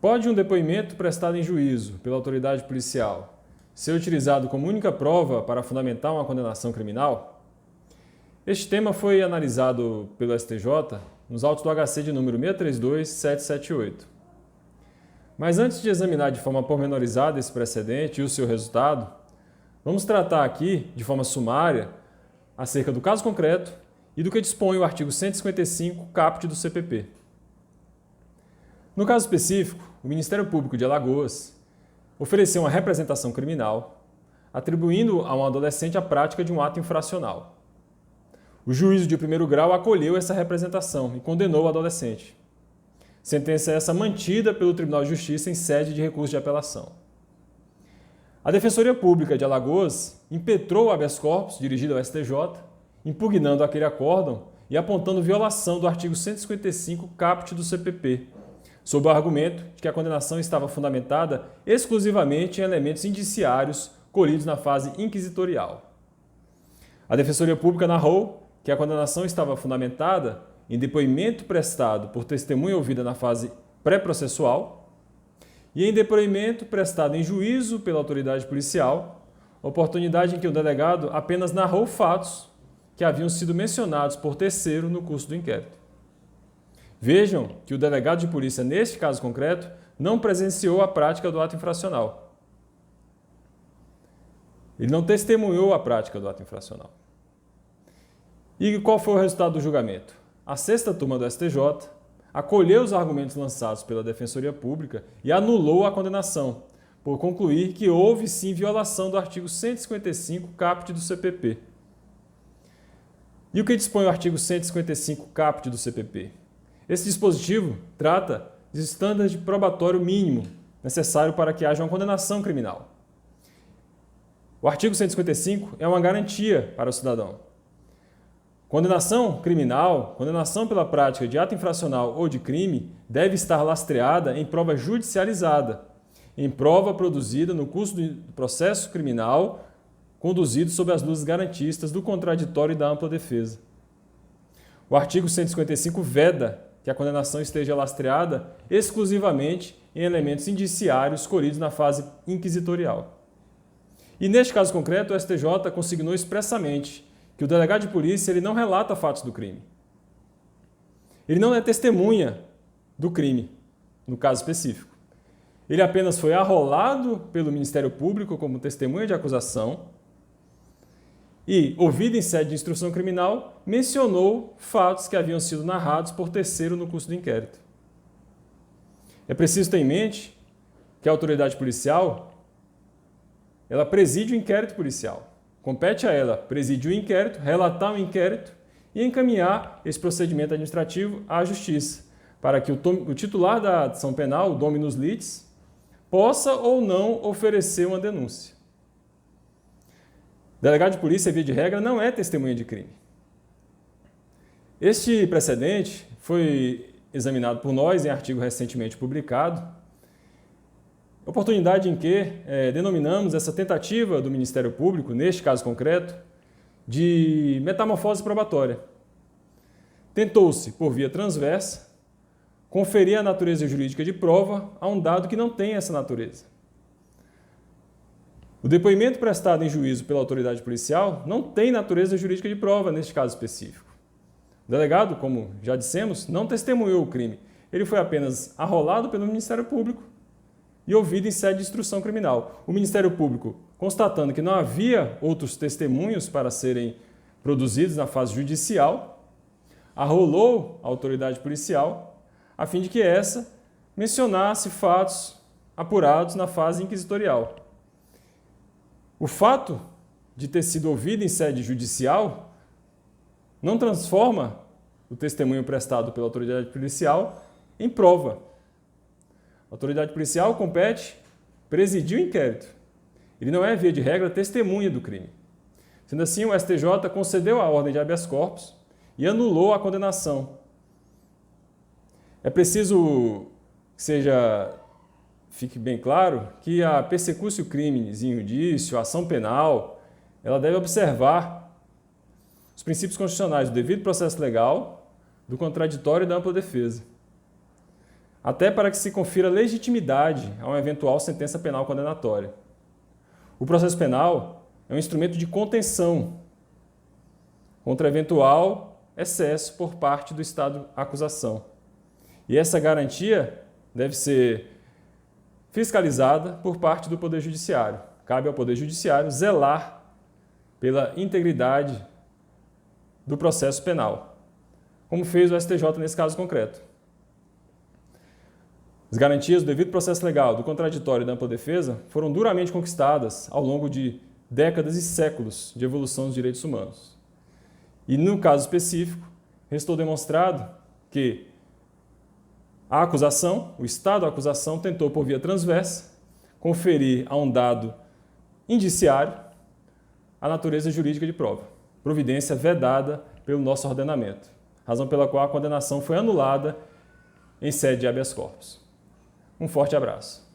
Pode um depoimento prestado em juízo pela autoridade policial ser utilizado como única prova para fundamentar uma condenação criminal? Este tema foi analisado pelo STJ nos autos do HC de número 632.778. Mas antes de examinar de forma pormenorizada esse precedente e o seu resultado, vamos tratar aqui, de forma sumária, acerca do caso concreto e do que dispõe o artigo 155, caput do CPP. No caso específico, o Ministério Público de Alagoas ofereceu uma representação criminal, atribuindo a um adolescente a prática de um ato infracional. O juízo de primeiro grau acolheu essa representação e condenou o adolescente. Sentença essa mantida pelo Tribunal de Justiça em sede de recurso de apelação. A Defensoria Pública de Alagoas impetrou o habeas corpus dirigido ao STJ, impugnando aquele acórdão e apontando violação do artigo 155, caput do CPP, sob o argumento de que a condenação estava fundamentada exclusivamente em elementos indiciários colhidos na fase inquisitorial. A Defensoria Pública narrou que a condenação estava fundamentada em depoimento prestado por testemunha ouvida na fase pré-processual e em depoimento prestado em juízo pela autoridade policial, oportunidade em que o delegado apenas narrou fatos que haviam sido mencionados por terceiro no curso do inquérito. Vejam que o delegado de polícia, neste caso concreto, não presenciou a prática do ato infracional. Ele não testemunhou a prática do ato infracional. E qual foi o resultado do julgamento? A sexta turma do STJ acolheu os argumentos lançados pela Defensoria Pública e anulou a condenação, por concluir que houve sim violação do artigo 155, caput do CPP. E o que dispõe o artigo 155, caput do CPP? Esse dispositivo trata de estándares de probatório mínimo necessário para que haja uma condenação criminal. O artigo 155 é uma garantia para o cidadão. Condenação criminal, condenação pela prática de ato infracional ou de crime, deve estar lastreada em prova judicializada, em prova produzida no curso do processo criminal, conduzido sob as luzes garantistas do contraditório e da ampla defesa. O artigo 155 veda que a condenação esteja lastreada exclusivamente em elementos indiciários colhidos na fase inquisitorial. E neste caso concreto, o STJ consignou expressamente que o delegado de polícia ele não relata fatos do crime. Ele não é testemunha do crime, no caso específico. Ele apenas foi arrolado pelo Ministério Público como testemunha de acusação e, ouvido em sede de instrução criminal, mencionou fatos que haviam sido narrados por terceiro no curso do inquérito. É preciso ter em mente que a autoridade policial ela preside o inquérito policial. Compete a ela presidir o inquérito, relatar o inquérito e encaminhar esse procedimento administrativo à Justiça, para que o titular da ação penal, o dominus litis, possa ou não oferecer uma denúncia. Delegado de polícia, via de regra, não é testemunha de crime. Este precedente foi examinado por nós em artigo recentemente publicado, oportunidade em que denominamos essa tentativa do Ministério Público, neste caso concreto, de metamorfose probatória. Tentou-se, por via transversa, conferir a natureza jurídica de prova a um dado que não tem essa natureza. O depoimento prestado em juízo pela autoridade policial não tem natureza jurídica de prova neste caso específico. O delegado, como já dissemos, não testemunhou o crime. Ele foi apenas arrolado pelo Ministério Público e ouvido em sede de instrução criminal. O Ministério Público, constatando que não havia outros testemunhos para serem produzidos na fase judicial, arrolou a autoridade policial a fim de que essa mencionasse fatos apurados na fase inquisitorial. O fato de ter sido ouvido em sede judicial não transforma o testemunho prestado pela autoridade policial em prova. A autoridade policial compete presidir o inquérito. Ele não é, via de regra, testemunha do crime. Sendo assim, o STJ concedeu a ordem de habeas corpus e anulou a condenação. É preciso que fique bem claro que a persecutio criminis in iudicio, a ação penal, ela deve observar os princípios constitucionais do devido processo legal, do contraditório e da ampla defesa. até para que se confira legitimidade a uma eventual sentença penal condenatória. O processo penal é um instrumento de contenção contra eventual excesso por parte do Estado acusação. E essa garantia deve ser fiscalizada por parte do Poder Judiciário. Cabe ao Poder Judiciário zelar pela integridade do processo penal, como fez o STJ nesse caso concreto. As garantias do devido processo legal, do contraditório e da ampla defesa foram duramente conquistadas ao longo de décadas e séculos de evolução dos direitos humanos. E no caso específico, restou demonstrado que a acusação, o Estado da acusação, tentou por via transversa conferir a um dado indiciário a natureza jurídica de prova, providência vedada pelo nosso ordenamento, razão pela qual a condenação foi anulada em sede de habeas corpus. Um forte abraço.